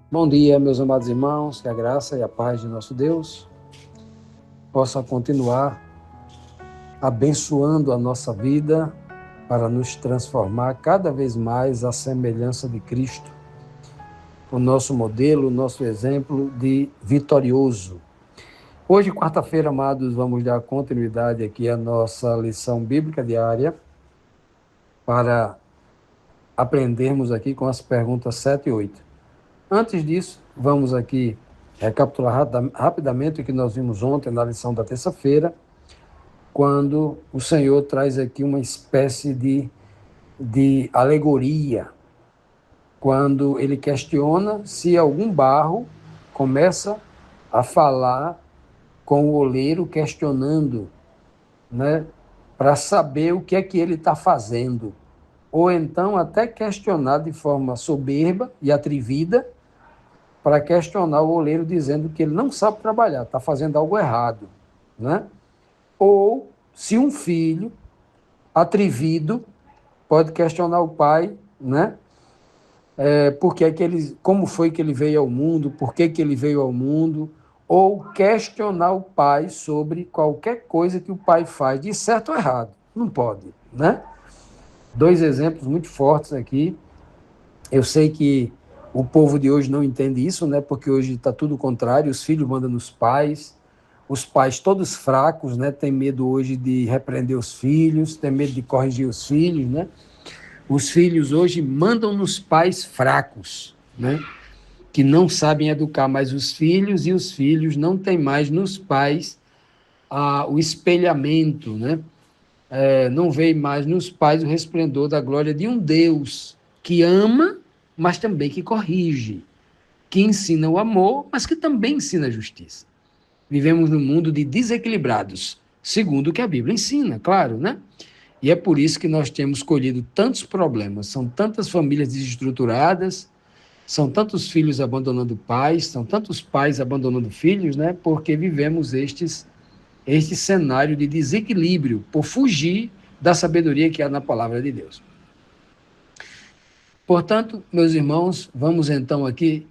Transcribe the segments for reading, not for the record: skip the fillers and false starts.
Bom dia, meus amados irmãos, que a graça e a paz de nosso Deus possa continuar abençoando a nossa vida para nos transformar cada vez mais à semelhança de Cristo, o nosso modelo, o nosso exemplo de vitorioso. Hoje, quarta-feira, amados, vamos dar continuidade aqui à nossa lição bíblica diária para aprendermos aqui com as perguntas 7 e 8. Antes disso, vamos aqui recapitular rapidamente o que nós vimos ontem na lição da terça-feira, quando o Senhor traz aqui uma espécie de alegoria, quando ele questiona se algum barro começa a falar com o oleiro, questionando, né, para saber o que é que ele está fazendo, ou então até questionar de forma soberba e atrevida, para questionar o oleiro dizendo que ele não sabe trabalhar, está fazendo algo errado, né? Ou se um filho atrevido pode questionar o pai, né? Porque é que ele, como foi que ele veio ao mundo, por que que ele veio ao mundo, ou questionar o pai sobre qualquer coisa que o pai faz, de certo ou errado. Não pode, né? Dois exemplos muito fortes aqui. Eu sei que o povo de hoje não entende isso, né? Porque hoje está tudo o contrário, os filhos mandam nos pais, os pais todos fracos, né? Tem medo hoje de repreender os filhos, tem medo de corrigir os filhos, né? Os filhos hoje mandam nos pais fracos, né? Que não sabem educar mais os filhos, e os filhos não têm mais nos pais o espelhamento, né? Não vê mais nos pais o resplendor da glória de um Deus que ama, mas também que corrige, que ensina o amor, mas que também ensina a justiça. Vivemos num mundo de desequilibrados, segundo o que a Bíblia ensina, claro, né? E é por isso que nós temos colhido tantos problemas, são tantas famílias desestruturadas, são tantos filhos abandonando pais, são tantos pais abandonando filhos, né? Porque vivemos este cenário de desequilíbrio por fugir da sabedoria que há na palavra de Deus. Portanto, meus irmãos, vamos então aqui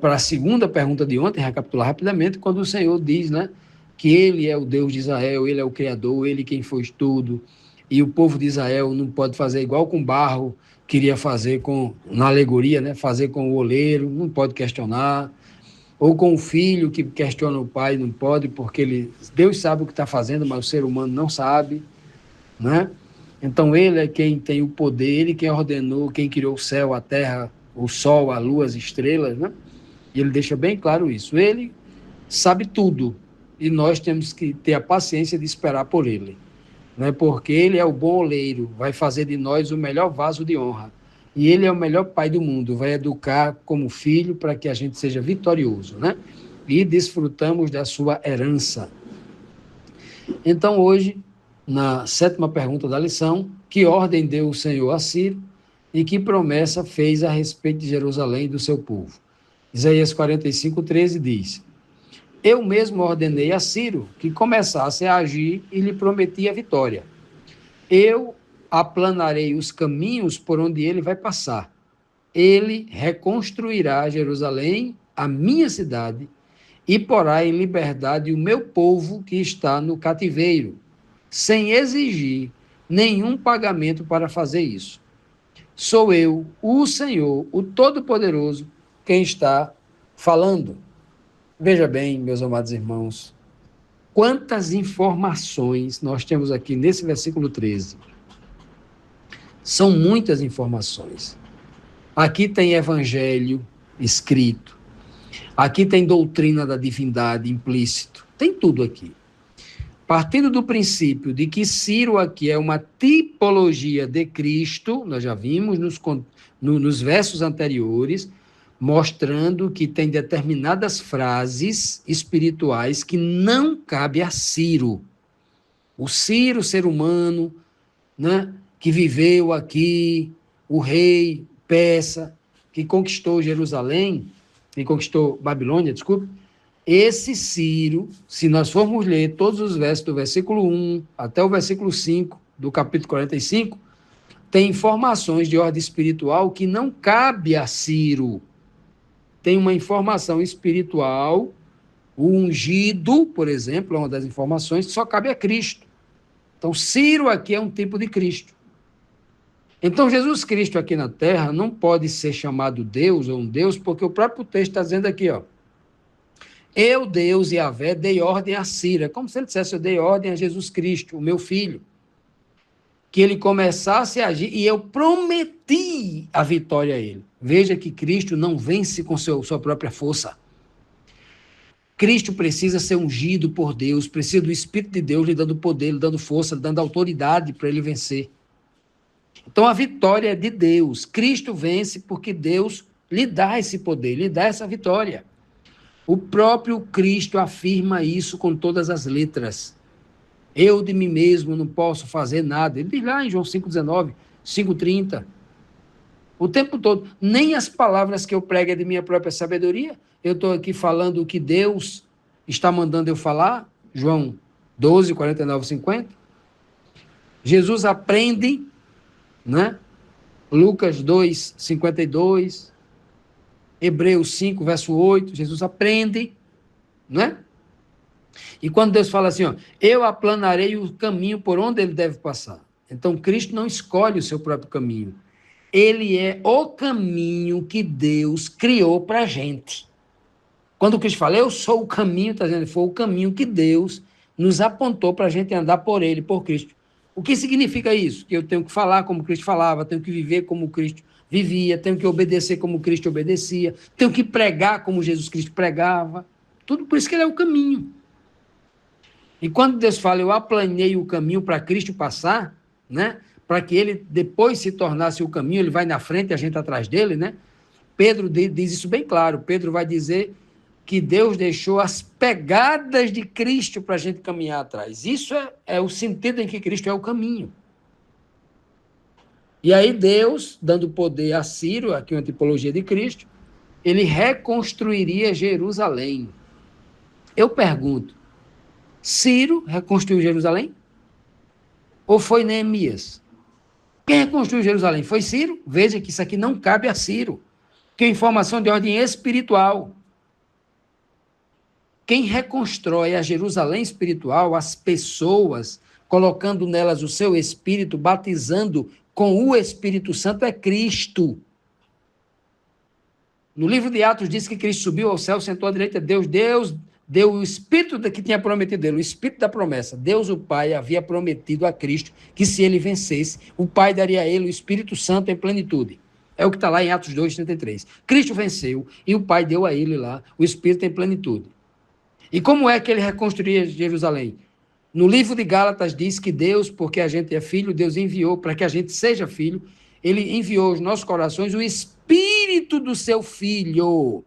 para a segunda pergunta de ontem, recapitular rapidamente, quando o Senhor diz, né, que Ele é o Deus de Israel, Ele é o Criador, Ele quem fez tudo, e o povo de Israel não pode fazer igual com barro, queria fazer na alegoria, né, fazer com o oleiro, não pode questionar, ou com o filho que questiona o pai, não pode, porque Deus sabe o que está fazendo, mas o ser humano não sabe, né? Então ele é quem tem o poder, ele quem ordenou, quem criou o céu, a terra, o sol, a lua, as estrelas, né? E ele deixa bem claro isso. Ele sabe tudo e nós temos que ter a paciência de esperar por ele, né? Porque ele é o bom oleiro, vai fazer de nós o melhor vaso de honra. E ele é o melhor pai do mundo, vai educar como filho para que a gente seja vitorioso, né? E desfrutamos da sua herança. Então, hoje, na sétima pergunta da lição, que ordem deu o Senhor a Ciro e que promessa fez a respeito de Jerusalém e do seu povo? Isaías 45:13 diz: Eu mesmo ordenei a Ciro que começasse a agir e lhe prometi a vitória. Eu aplanarei os caminhos por onde ele vai passar. Ele reconstruirá Jerusalém, a minha cidade, e porá em liberdade o meu povo que está no cativeiro, sem exigir nenhum pagamento para fazer isso. Sou eu, o Senhor, o Todo-Poderoso, quem está falando. Veja bem, meus amados irmãos, quantas informações nós temos aqui nesse versículo 13. São muitas informações. Aqui tem evangelho escrito, aqui tem doutrina da divindade implícito, tem tudo aqui. Partindo do princípio de que Ciro aqui é uma tipologia de Cristo, nós já vimos nos versos anteriores, mostrando que tem determinadas frases espirituais que não cabe a Ciro. O Ciro, ser humano, né, que viveu aqui, o rei persa, que conquistou Jerusalém, que conquistou Babilônia, desculpe, esse Ciro, se nós formos ler todos os versos do versículo 1 até o versículo 5 do capítulo 45, tem informações de ordem espiritual que não cabe a Ciro. tem uma informação espiritual, o ungido, por exemplo, é uma das informações que só cabe a Cristo. Então, Ciro aqui é um tipo de Cristo. Então, Jesus Cristo aqui na Terra não pode ser chamado Deus ou um Deus, porque o próprio texto está dizendo aqui, ó, eu, Deus e Yahvé, dei ordem a Ciro. É como se ele dissesse, eu dei ordem a Jesus Cristo, o meu filho, que ele começasse a agir, e eu prometi a vitória a ele. Veja que Cristo não vence com sua própria força. Cristo precisa ser ungido por Deus, precisa do Espírito de Deus lhe dando poder, lhe dando força, lhe dando autoridade para ele vencer. Então a vitória é de Deus. Cristo vence porque Deus lhe dá esse poder, lhe dá essa vitória. O próprio Cristo afirma isso com todas as letras. Eu de mim mesmo não posso fazer nada. Ele diz lá em João 5,19, 5,30. O tempo todo. Nem as palavras que eu prego é de minha própria sabedoria. Eu estou aqui falando o que Deus está mandando eu falar. João 12, 49, 50. Jesus aprende, né? Lucas 2, 52. Hebreus 5, verso 8. Jesus aprende, né? E quando Deus fala assim, ó, eu aplanarei o caminho por onde ele deve passar. Então, Cristo não escolhe o seu próprio caminho. Ele é o caminho que Deus criou para a gente. Quando Cristo fala, eu sou o caminho, está dizendo, foi o caminho que Deus nos apontou para a gente andar por ele, por Cristo. O que significa isso? Que eu tenho que falar como Cristo falava, tenho que viver como Cristo vivia, tenho que obedecer como Cristo obedecia, tenho que pregar como Jesus Cristo pregava. Tudo por isso que ele é o caminho. E quando Deus fala, eu aplanei o caminho para Cristo passar, né? Para que ele depois se tornasse o caminho, ele vai na frente e a gente atrás dele, né? Pedro diz isso bem claro. Pedro vai dizer que Deus deixou as pegadas de Cristo para a gente caminhar atrás. Isso é o sentido em que Cristo é o caminho. E aí Deus, dando poder a Ciro, aqui uma tipologia de Cristo, ele reconstruiria Jerusalém. Eu pergunto, Ciro reconstruiu Jerusalém? Ou foi Neemias? Quem reconstruiu Jerusalém? Foi Ciro? Veja que isso aqui não cabe a Ciro, que é informação de ordem espiritual. Quem reconstrói a Jerusalém espiritual, as pessoas, colocando nelas o seu espírito, batizando com o Espírito Santo, é Cristo. No livro de Atos diz que Cristo subiu ao céu, sentou à direita de Deus. Deus deu o Espírito que tinha prometido dele, o Espírito da promessa. Deus, o Pai, havia prometido a Cristo que se ele vencesse, o Pai daria a ele o Espírito Santo em plenitude. É o que está lá em Atos 2,33. Cristo venceu e o Pai deu a ele lá o Espírito em plenitude. E como é que ele reconstruía Jerusalém? No livro de Gálatas diz que Deus, porque a gente é filho, Deus enviou para que a gente seja filho, ele enviou aos nossos corações o Espírito do seu Filho,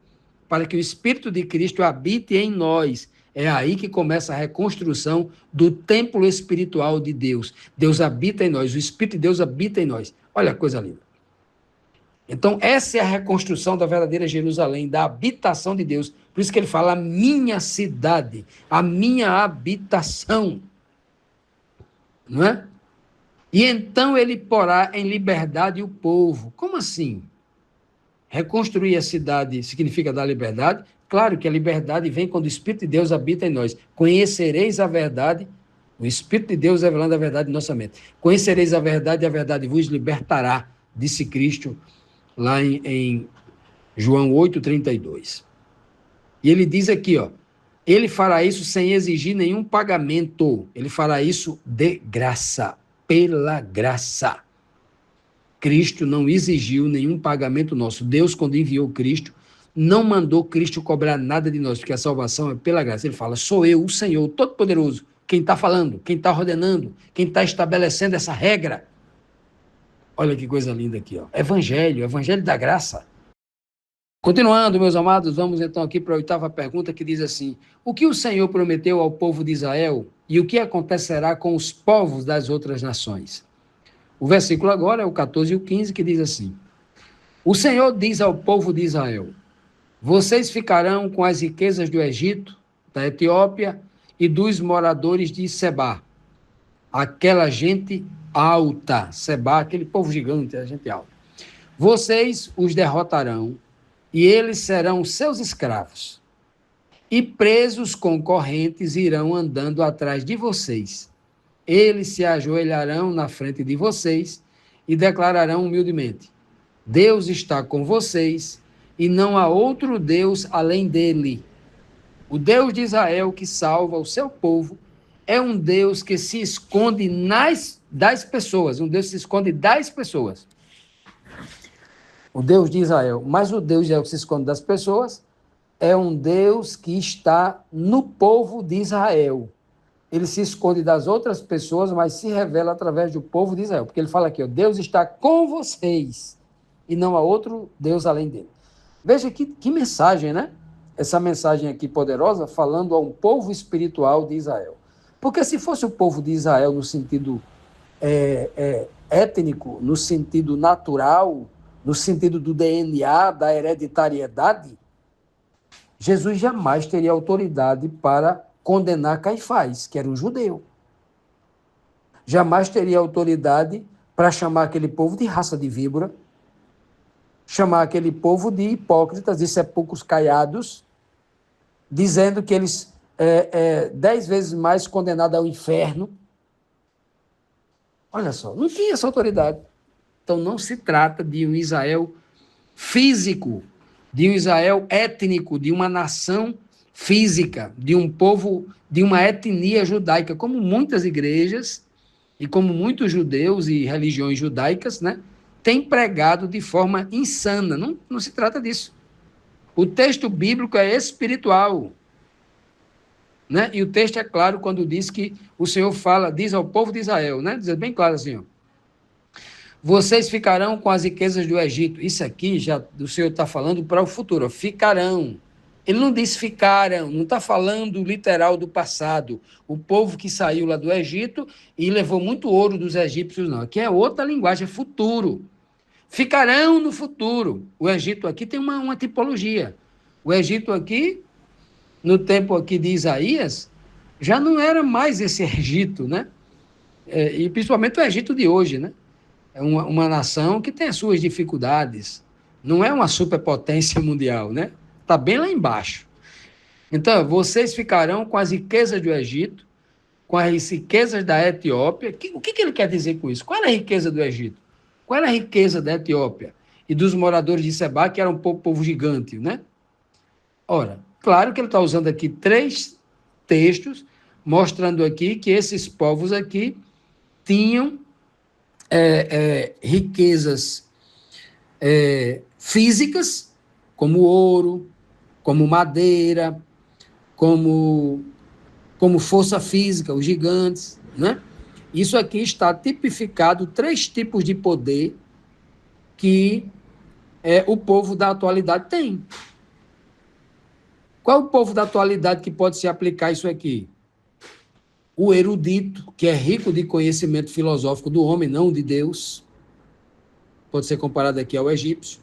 para que o Espírito de Cristo habite em nós. É aí que começa a reconstrução do templo espiritual de Deus. Deus habita em nós, o Espírito de Deus habita em nós. Olha a coisa linda. Então, essa é a reconstrução da verdadeira Jerusalém, da habitação de Deus. Por isso que ele fala, a minha cidade, a minha habitação. Não é? E então ele porá em liberdade o povo. Como assim? Reconstruir a cidade significa dar liberdade? Claro que a liberdade vem quando o Espírito de Deus habita em nós. Conhecereis a verdade, o Espírito de Deus revelando a verdade em nossa mente. Conhecereis a verdade vos libertará, disse Cristo lá em João 8,32. E ele diz aqui, ó, ele fará isso sem exigir nenhum pagamento. Ele fará isso de graça, pela graça. Cristo não exigiu nenhum pagamento nosso. Deus, quando enviou Cristo, não mandou Cristo cobrar nada de nós, porque a salvação é pela graça. Ele fala, sou eu, o Senhor, Todo-Poderoso, quem está falando, quem está ordenando, quem está estabelecendo essa regra. Olha que coisa linda aqui, ó. Evangelho da graça. Continuando, meus amados, vamos então aqui para a 8ª pergunta, que diz assim, o que o Senhor prometeu ao povo de Israel e o que acontecerá com os povos das outras nações? O versículo agora é o 14 e o 15, que diz assim, o Senhor diz ao povo de Israel, vocês ficarão com as riquezas do Egito, da Etiópia e dos moradores de Sebá, aquela gente alta, Sebá, aquele povo gigante, a gente alta. Vocês os derrotarão e eles serão seus escravos. E presos com correntes irão andando atrás de vocês. Eles se ajoelharão na frente de vocês e declararão humildemente: Deus está com vocês e não há outro Deus além dele. O Deus de Israel que salva o seu povo é um Deus que se esconde das pessoas, um Deus que se esconde das pessoas. O Deus de Israel, mas o Deus de Israel que se esconde das pessoas é um Deus que está no povo de Israel. Ele se esconde das outras pessoas, mas se revela através do povo de Israel. Porque ele fala aqui, ó, Deus está com vocês e não há outro Deus além dele. Veja que mensagem, né? Essa mensagem aqui poderosa, falando a um povo espiritual de Israel. Porque se fosse o povo de Israel no sentido étnico, no sentido natural, no sentido do DNA, da hereditariedade, Jesus jamais teria autoridade para condenar Caifás, que era um judeu. Jamais teria autoridade para chamar aquele povo de raça de víbora, chamar aquele povo de hipócritas, de sepulcros caiados, dizendo que eles 10 vezes mais condenados ao inferno. Olha só, não tinha essa autoridade. Então não se trata de um Israel físico, de um Israel étnico, de uma nação física, de um povo, de uma etnia judaica, como muitas igrejas e como muitos judeus e religiões judaicas, né, têm pregado de forma insana. Não se trata disso. O texto bíblico é espiritual, né? E o texto é claro quando diz que o Senhor diz ao povo de Israel, né? Diz bem claro assim, ó, vocês ficarão com as riquezas do Egito. Isso aqui já o Senhor está falando para o futuro, ó, ficarão. Ele não diz ficaram, não está falando literal do passado. O povo que saiu lá do Egito e levou muito ouro dos egípcios, não. Aqui é outra linguagem, é futuro. Ficarão no futuro. O Egito aqui tem uma tipologia. O Egito aqui, no tempo aqui de Isaías, já não era mais esse Egito, né? E principalmente o Egito de hoje, né? É uma nação que tem as suas dificuldades. Não é uma superpotência mundial, né? Está bem lá embaixo. Então, vocês ficarão com as riquezas do Egito, com as riquezas da Etiópia. O que ele quer dizer com isso? Qual era a riqueza do Egito? Qual era a riqueza da Etiópia? E dos moradores de Sebá, que era um povo gigante, né? Ora, claro que ele está usando aqui 3 textos, mostrando aqui que esses povos aqui tinham riquezas físicas, como ouro, como madeira, como força física, os gigantes, né? Isso aqui está tipificado 3 tipos de poder que o povo da atualidade tem. Qual é o povo da atualidade que pode se aplicar isso aqui? O erudito, que é rico de conhecimento filosófico do homem, não de Deus. Pode ser comparado aqui ao egípcio.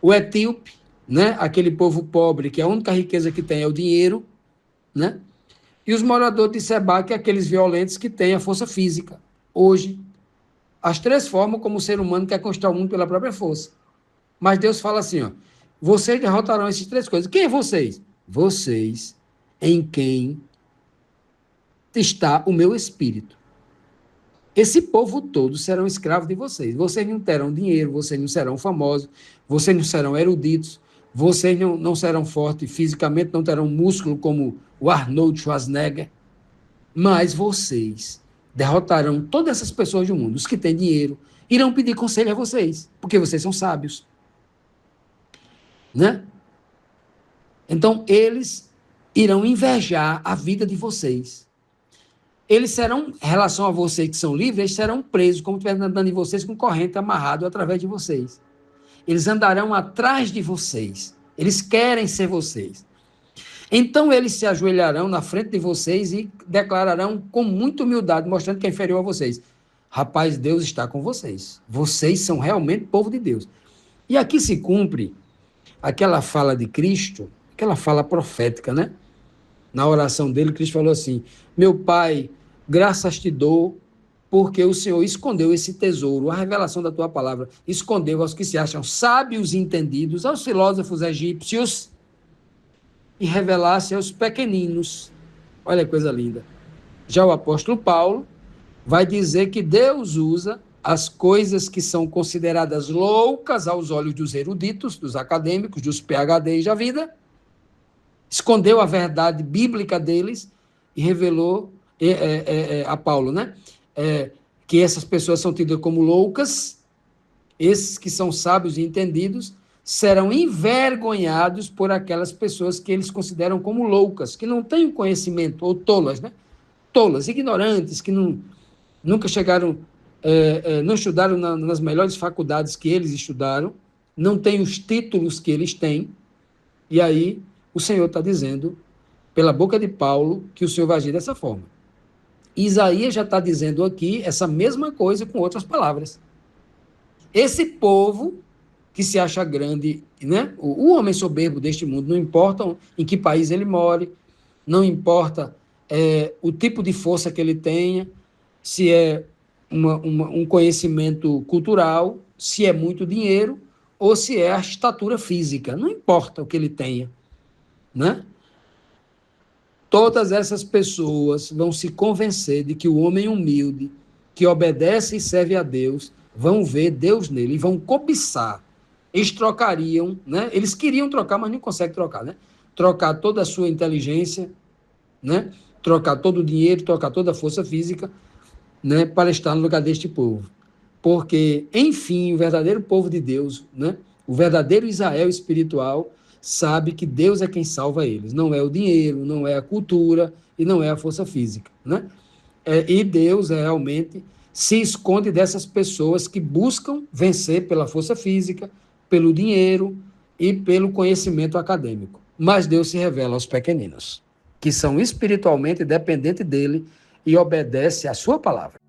O etíope, né? Aquele povo pobre, que a única riqueza que tem é o dinheiro, né? E os moradores de Sebá, que é aqueles violentos que têm a força física. Hoje, as 3 formas como o ser humano quer conquistar o mundo pela própria força. Mas Deus fala assim, ó, vocês derrotarão essas 3 coisas. Quem é vocês? Vocês em quem está o meu espírito. Esse povo todo serão escravos de vocês. Vocês não terão dinheiro, vocês não serão famosos, vocês não serão eruditos, vocês não serão fortes fisicamente, não terão músculo como o Arnold Schwarzenegger, mas vocês derrotarão todas essas pessoas do mundo, os que têm dinheiro, irão pedir conselho a vocês, porque vocês são sábios. Né? Então, eles irão invejar a vida de vocês. Eles serão, em relação a vocês que são livres, eles serão presos, como se estivessem andando em vocês com corrente amarrado através de vocês. Eles andarão atrás de vocês. Eles querem ser vocês. Então, eles se ajoelharão na frente de vocês e declararão com muita humildade, mostrando que é inferior a vocês. Rapaz, Deus está com vocês. Vocês são realmente povo de Deus. E aqui se cumpre aquela fala de Cristo, aquela fala profética, né? Na oração dele, Cristo falou assim, meu Pai, graças te dou, porque o Senhor escondeu esse tesouro, a revelação da tua palavra, escondeu aos que se acham sábios e entendidos, aos filósofos egípcios, e revelasse aos pequeninos. Olha que coisa linda. Já o apóstolo Paulo vai dizer que Deus usa as coisas que são consideradas loucas aos olhos dos eruditos, dos acadêmicos, dos PhDs da vida, escondeu a verdade bíblica deles e revelou a Paulo, né? Que essas pessoas são tidas como loucas, esses que são sábios e entendidos serão envergonhados por aquelas pessoas que eles consideram como loucas, que não têm conhecimento, ou tolas, né? Tolas, ignorantes, que nunca chegaram, não estudaram nas melhores faculdades que eles estudaram, não têm os títulos que eles têm, e aí o Senhor está dizendo, pela boca de Paulo, que o Senhor vai agir dessa forma. Isaías já está dizendo aqui essa mesma coisa com outras palavras. Esse povo que se acha grande, né? O homem soberbo deste mundo, não importa em que país ele more, não importa o tipo de força que ele tenha, se é um conhecimento cultural, se é muito dinheiro, ou se é a estatura física, não importa o que ele tenha, né? Todas essas pessoas vão se convencer de que o homem humilde, que obedece e serve a Deus, vão ver Deus nele e vão cobiçar. Eles trocariam, né? Eles queriam trocar, mas não conseguem trocar, né? Trocar toda a sua inteligência, né? Trocar todo o dinheiro, trocar toda a força física, né? Para estar no lugar deste povo. Porque, enfim, o verdadeiro povo de Deus, né? O verdadeiro Israel espiritual, sabe que Deus é quem salva eles. Não é o dinheiro, não é a cultura e não é a força física, né? E Deus realmente se esconde dessas pessoas que buscam vencer pela força física, pelo dinheiro e pelo conhecimento acadêmico. Mas Deus se revela aos pequeninos, que são espiritualmente dependentes dele e obedecem à sua palavra.